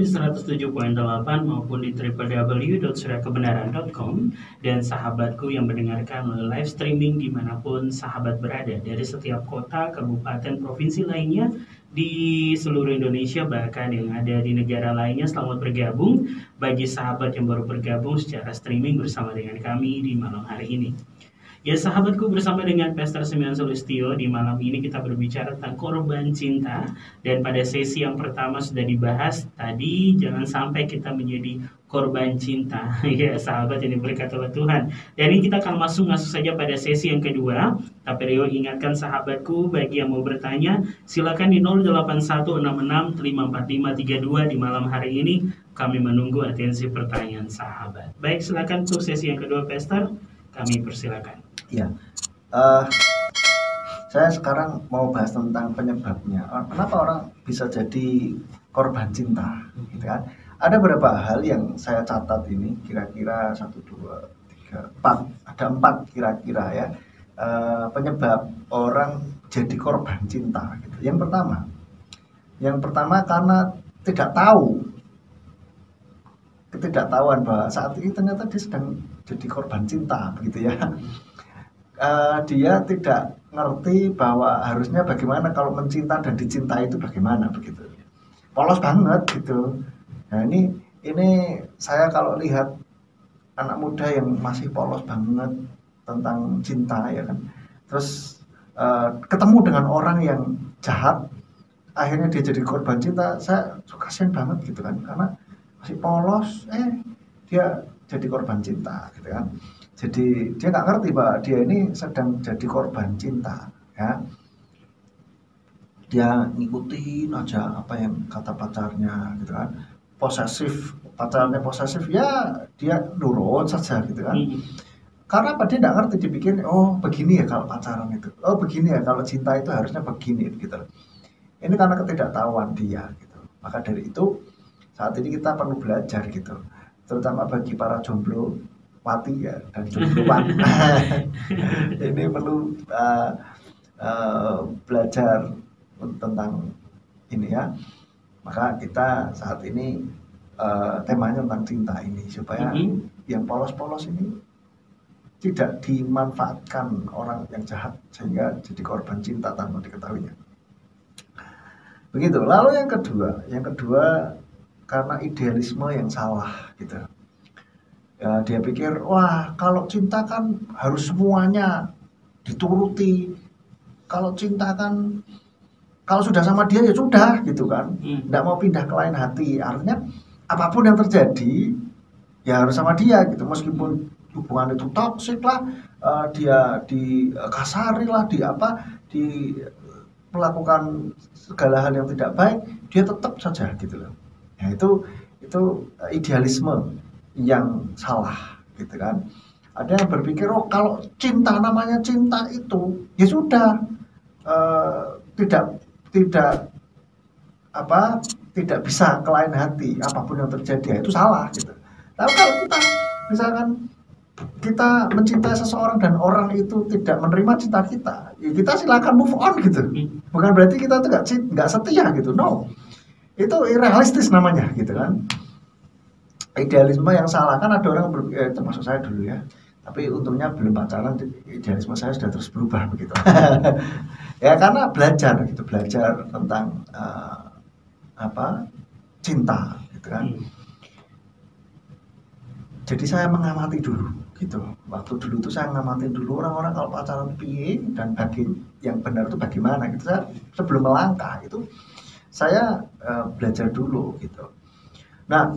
di 107.8 maupun di www.surakebenaran.com, dan sahabatku yang mendengarkan melalui live streaming dimanapun sahabat berada dari setiap kota, kabupaten, provinsi lainnya di seluruh Indonesia, bahkan yang ada di negara lainnya. Selamat bergabung bagi sahabat yang baru bergabung secara streaming bersama dengan kami di malam hari ini. Ya sahabatku, bersama dengan Pastor Simeon Sulistyo di malam ini kita berbicara tentang korban cinta. Dan pada sesi yang pertama sudah dibahas tadi, jangan sampai kita menjadi korban cinta. Ya sahabat yang diberkati oleh Tuhan. Dan ini kita akan masuk saja pada sesi yang kedua. Tapi Rio ingatkan sahabatku, bagi yang mau bertanya silakan di 08166545532 di malam hari ini. Kami menunggu atensi pertanyaan sahabat. Baik, silakan untuk sesi yang kedua Pastor, kami persilakan. Ya, saya sekarang mau bahas tentang penyebabnya. Kenapa orang bisa jadi korban cinta, gitu kan? Ada beberapa hal yang saya catat ini, kira-kira 1, 2, 3, 4. Ada 4 kira-kira ya, penyebab orang jadi korban cinta. Gitu. Yang pertama karena tidak tahu, ketidaktahuan bahwa saat ini ternyata dia sedang jadi korban cinta, begitu ya. Dia tidak ngerti bahwa harusnya bagaimana kalau mencinta dan dicintai itu bagaimana, begitu. Polos banget gitu. Nah ini saya kalau lihat anak muda yang masih polos banget tentang cinta ya kan, terus ketemu dengan orang yang jahat, akhirnya dia jadi korban cinta. Saya kasihan banget gitu kan, karena masih polos, dia jadi korban cinta gitu kan. Jadi dia nggak ngerti bahwa dia ini sedang jadi korban cinta ya. Dia ngikutin aja apa yang kata pacarnya gitu kan. Pacarnya posesif ya dia nurut saja gitu kan. Karena apa, dia nggak ngerti, dipikir oh begini ya kalau pacaran itu, oh begini ya kalau cinta itu harusnya begini gitu. Ini karena ketidaktahuan dia gitu. Maka dari itu saat ini kita perlu belajar gitu, terutama bagi para jomblo mati ya dan jombloan. Ini perlu belajar tentang ini ya. Maka kita saat ini temanya tentang cinta ini, supaya yang polos-polos ini tidak dimanfaatkan orang yang jahat sehingga jadi korban cinta tanpa diketahuinya. Begitu. Lalu yang kedua karena idealisme yang salah gitu. Ya, dia pikir wah kalau cinta kan harus semuanya dituruti. Kalau cinta kan kalau sudah sama dia ya sudah gitu kan. Nggak mau pindah ke lain hati. Artinya apapun yang terjadi ya harus sama dia gitu. Meskipun hubungan itu toksik lah, dia dikasari lah, melakukan segala hal yang tidak baik, dia tetap saja gitu loh. Ya, itu idealisme yang salah gitu kan. Ada yang berpikir oh kalau cinta, namanya cinta itu ya sudah tidak bisa ke lain hati apapun yang terjadi, ya itu salah gitu. Tapi kalau kita misalkan kita mencintai seseorang dan orang itu tidak menerima cinta kita, ya kita silakan move on gitu. Bukan berarti kita tuh nggak setia gitu, no. Itu irrealistis namanya gitu kan. Idealisme yang salah kan ada orang termasuk saya dulu ya, tapi untungnya belum pacaran, idealisme saya sudah terus berubah begitu. Ya karena belajar tentang cinta gitu kan. Jadi saya mengamati dulu gitu. Waktu dulu tuh saya ngamatin dulu orang-orang kalau pacaran piye dan yang benar itu bagaimana gitu. Saya sebelum melangkah itu saya belajar dulu gitu. Nah,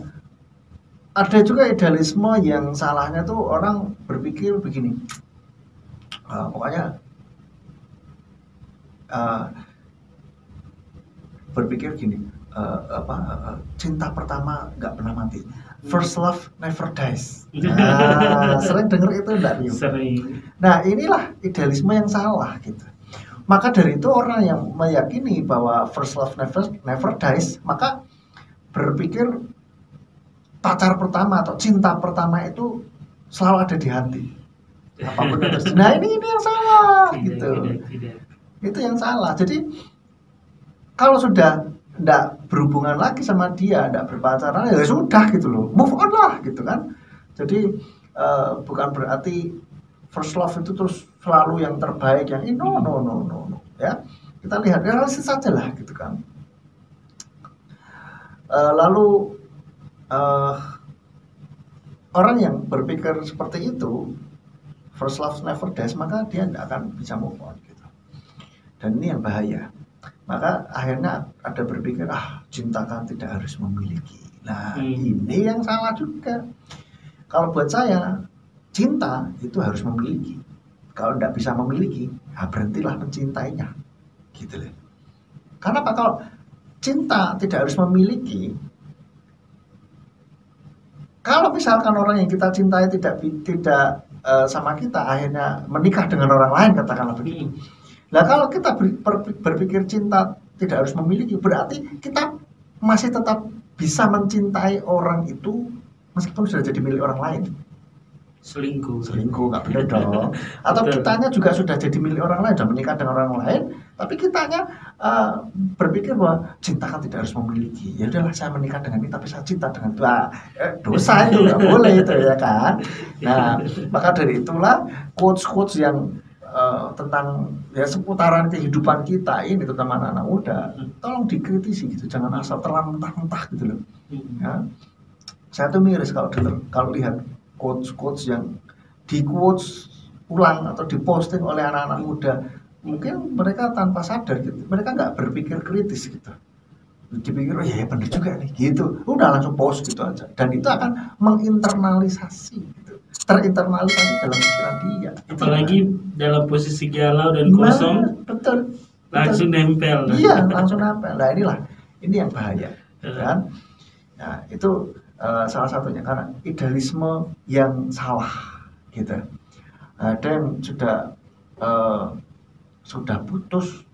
ada juga idealisme yang salahnya tuh orang berpikir begini, pokoknya berpikir gini, cinta pertama nggak pernah mati, first love never dies. Sering denger itu enggak Rio? Sering. Nah inilah idealisme yang salah gitu. Maka dari itu orang yang meyakini bahwa first love never dies, maka berpikir pacar pertama atau cinta pertama itu selalu ada di hati. Apapun yang terjadi. Nah ini yang salah gitu. Itu yang salah. Jadi kalau sudah enggak berhubungan lagi sama dia, enggak berpacaran, ya sudah gitu loh, move on lah gitu kan. Jadi bukan berarti first love itu terus selalu yang terbaik, yang ini, no no no no no ya. Kita lihat realistis saja lah gitu kan. Lalu orang yang berpikir seperti itu, first love never dies, maka dia tidak akan bisa move on gitu. Dan ini yang bahaya. Maka akhirnya ada berpikir, cinta kan tidak harus memiliki. Nah ini yang salah juga. Kalau buat saya, cinta itu harus memiliki. Kalau tidak bisa memiliki, berhentilah mencintainya gitu loh. Karena apa? Kalau cinta tidak harus memiliki, kalau misalkan orang yang kita cintai tidak sama kita, akhirnya menikah dengan orang lain, katakanlah begitu. Nah kalau kita berpikir cinta tidak harus memiliki, berarti kita masih tetap bisa mencintai orang itu meskipun sudah jadi milik orang lain. Selingkuh nggak benar dong. Atau kitanya juga sudah jadi milik orang lain, sudah menikah dengan orang lain, tapi kitanya berpikir bahwa cinta kan tidak harus memiliki. Ya udahlah, saya menikah dengan ini tapi saya cinta dengan itu. Dosa itu nggak boleh itu ya kan. Nah maka dari itulah quotes yang tentang ya seputaran kehidupan kita ini, terutama anak-anak muda, tolong dikritisi gitu, jangan asal telan mentah-mentah gitu loh. Ya. Saya tuh miris kalau lihat quotes yang di quotes ulang atau diposting oleh anak-anak muda. Mungkin mereka tanpa sadar gitu, mereka nggak berpikir kritis gitu, dipikir ya benar juga nih gitu, udah langsung post gitu aja, dan itu akan menginternalisasi gitu, terinternalisasi dalam pikiran dia. Apalagi dalam posisi galau dan kosong, betul. Langsung nempel. Iya, langsung nempel. Nah ini yang bahaya kan. Nah itu salah satunya karena idealisme yang salah gitu. Ada yang sudah putus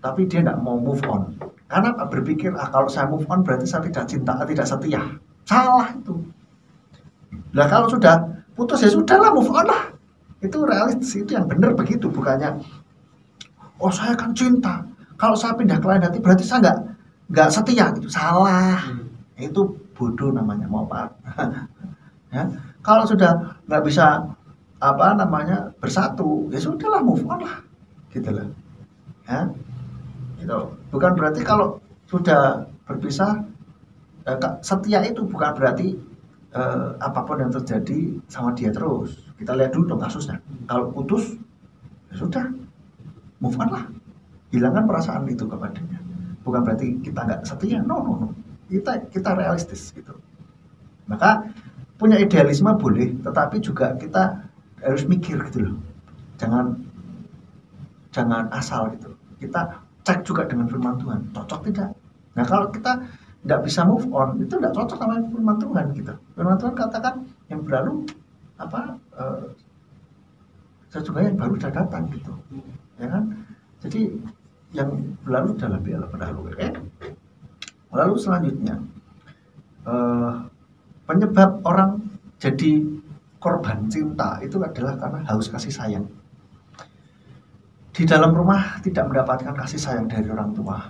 tapi dia nggak mau move on karena berpikir kalau saya move on berarti saya tidak cinta, tidak setia. Salah itu. Nah kalau sudah putus ya sudahlah, move on lah. Itu realistis, itu yang benar begitu. Bukannya saya kan cinta, kalau saya pindah ke lain hati berarti saya nggak setia gitu. Salah. Itu bodoh namanya, mau apa? Ya, kalau sudah nggak bisa bersatu, ya sudahlah, move on lah, gitu loh. Ya, itu bukan berarti kalau sudah berpisah setia, itu bukan berarti apapun yang terjadi sama dia terus. Kita lihat dulu dong kasusnya. Kalau putus, ya sudah, move on lah, hilangkan perasaan itu kepadanya. Bukan berarti kita nggak setia, no. Kita realistis gitu. Maka punya idealisme boleh, tetapi juga kita harus mikir gitu loh. Jangan asal gitu. Kita cek juga dengan firman Tuhan, cocok tidak. Nah kalau kita tidak bisa move on, itu tidak cocok sama firman Tuhan gitu. Firman Tuhan katakan yang berlalu sesungguhnya yang baru sudah datang gitu, ya kan. Jadi yang berlalu adalah berlalu. Lalu selanjutnya, penyebab orang jadi korban cinta itu adalah karena haus kasih sayang. Di dalam rumah tidak mendapatkan kasih sayang dari orang tua,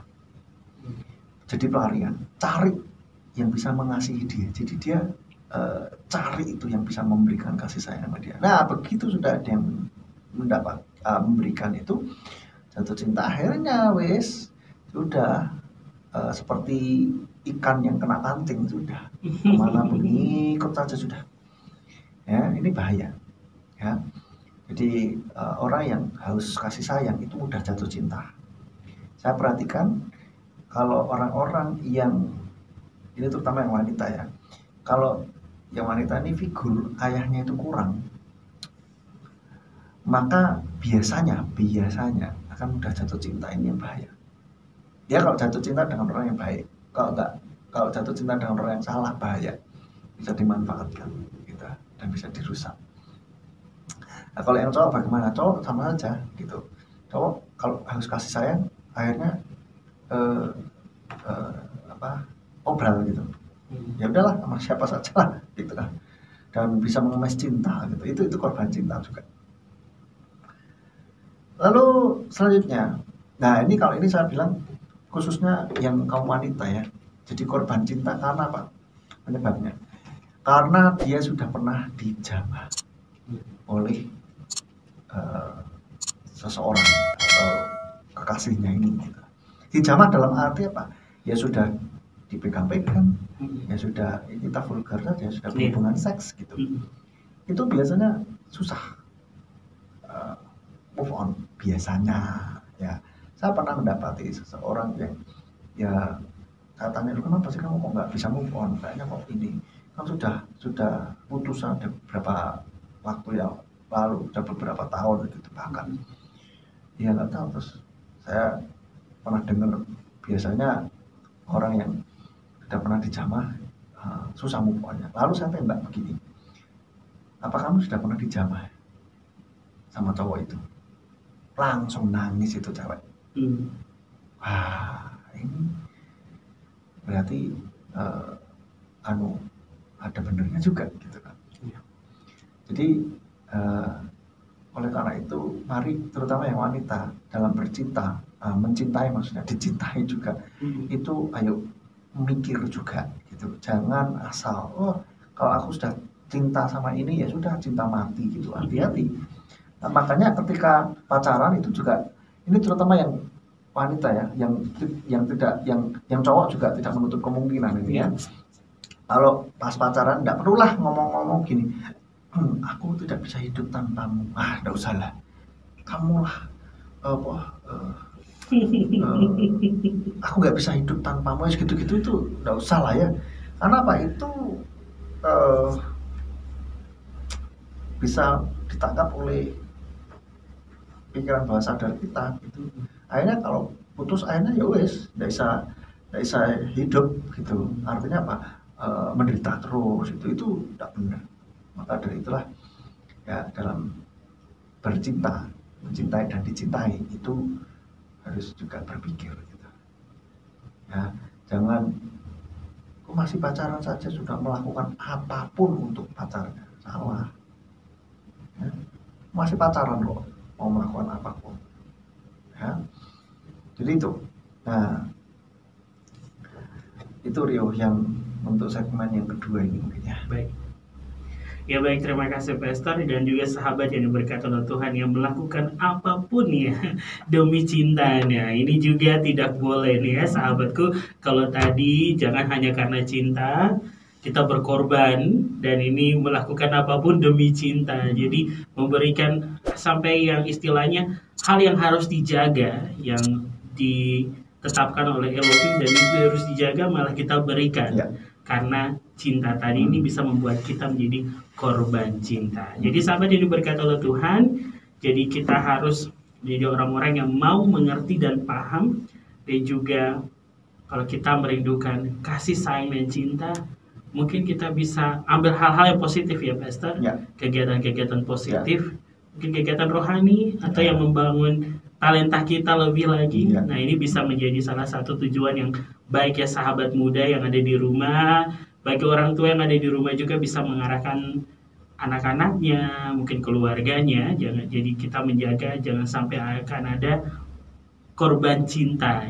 jadi pelarian, cari yang bisa mengasihi dia. Jadi dia cari itu yang bisa memberikan kasih sayang sama dia. Nah begitu sudah ada yang memberikan itu, jatuh cinta, akhirnya sudah seperti ikan yang kena pancing, sudah kemana pun ikut saja sudah. Ya ini bahaya ya. Jadi orang yang haus kasih sayang itu mudah jatuh cinta. Saya perhatikan kalau orang-orang yang ini, terutama yang wanita ya, kalau yang wanita ini figur ayahnya itu kurang, maka biasanya akan mudah jatuh cinta. Ini yang bahaya. Dia kalau jatuh cinta dengan orang yang baik, kalau jatuh cinta dengan orang yang salah, bahaya, bisa dimanfaatkan gitu, dan bisa dirusak. Nah kalau yang cowok bagaimana? Cowok sama aja gitu. Cowok kalau harus kasih sayang, akhirnya obral gitu. Ya udahlah, sama siapa saja lah gitu kan. Dan bisa mengemas cinta gitu. Itu korban cinta juga. Lalu selanjutnya, nah ini kalau ini saya bilang khususnya yang kaum wanita ya, jadi korban cinta karena apa penyebabnya? Karena dia sudah pernah dijamah oleh seseorang atau kekasihnya ini gitu. Dijamah dalam arti apa? Ya sudah dipegang-pegang, ya sudah kita vulgar saja, sudah berhubungan seks gitu. Itu biasanya susah move on biasanya ya. Saya pernah mendapati seseorang yang ya katanya, kenapa sih kamu kok nggak bisa move on, kayaknya kok ini kan sudah putusan ada beberapa waktu yang lalu, sudah beberapa tahun gitu bahkan. Ya nggak tahu, terus saya pernah dengar biasanya orang yang sudah pernah dijamah susah move on-nya. Lalu saya tembak begini, apa kamu sudah pernah dijamah sama cowok itu? Langsung nangis itu cewek. Wah, ini berarti ada benernya juga gitu kan. Jadi oleh karena itu mari terutama yang wanita dalam bercinta, mencintai maksudnya dicintai juga, itu ayo mikir juga gitu. Jangan asal kalau aku sudah cinta sama ini ya sudah cinta mati gitu. Hati-hati. Nah, makanya ketika pacaran itu juga, ini terutama yang wanita ya, yang cowok juga tidak menutup kemungkinan ini ya. Kalau pas pacaran tidak perlulah ngomong-ngomong gini, aku tidak bisa hidup tanpamu. Tidak usah lah, kamu lah aku nggak bisa hidup tanpamu, gitu-gitu itu tidak usah lah ya. Karena apa? Itu bisa ditangkap oleh pikiran bawah sadar kita gitu. Akhirnya kalau putus akhirnya ya wes tidak bisa hidup gitu. Artinya apa? Menderita terus, itu tidak benar. Maka dari itulah ya dalam bercinta, mencintai dan dicintai itu harus juga berpikir gitu. Ya, jangan kok masih pacaran saja sudah melakukan apapun untuk pacarnya, salah. Ya, masih pacaran kok mau melakukan apapun. Ya, jadi itu. Nah, itu Rio yang untuk segmen yang kedua ini mungkin ya. Baik. Ya baik, terima kasih Pastor dan juga sahabat yang diberkati oleh Tuhan yang melakukan apapun ya demi cintanya. Ini juga tidak boleh nih ya sahabatku. Kalau tadi jangan hanya karena cinta kita berkorban, dan ini melakukan apapun demi cinta. Jadi memberikan sampai yang istilahnya hal yang harus dijaga, yang ditetapkan oleh Elohim dan itu harus dijaga malah kita berikan. Ya. Karena cinta tadi ini bisa membuat kita menjadi korban cinta. Jadi sahabat yang diberkati oleh Tuhan, jadi kita harus menjadi orang-orang yang mau mengerti dan paham, dan juga kalau kita merindukan kasih sayang dan cinta, mungkin kita bisa ambil hal-hal yang positif ya Pastor, ya. Kegiatan-kegiatan positif, ya. Mungkin kegiatan rohani atau yang membangun talenta kita lebih lagi. Ya. Nah ini bisa menjadi salah satu tujuan yang baik ya sahabat muda yang ada di rumah, bagi orang tua yang ada di rumah juga bisa mengarahkan anak-anaknya, mungkin keluarganya. Jadi kita menjaga jangan sampai akan ada korban cinta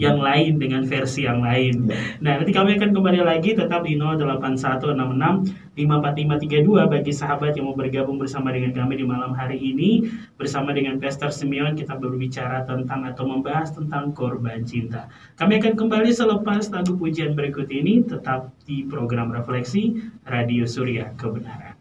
yang lain dengan versi yang lain. Nah nanti kami akan kembali lagi tetap di 0816654532 bagi sahabat yang mau bergabung bersama dengan kami di malam hari ini. Bersama dengan Pastor Simeon kita berbicara tentang atau membahas tentang korban cinta. Kami akan kembali selepas lagu pujian berikut ini, tetap di program Refleksi Radio Surya Kebenaran.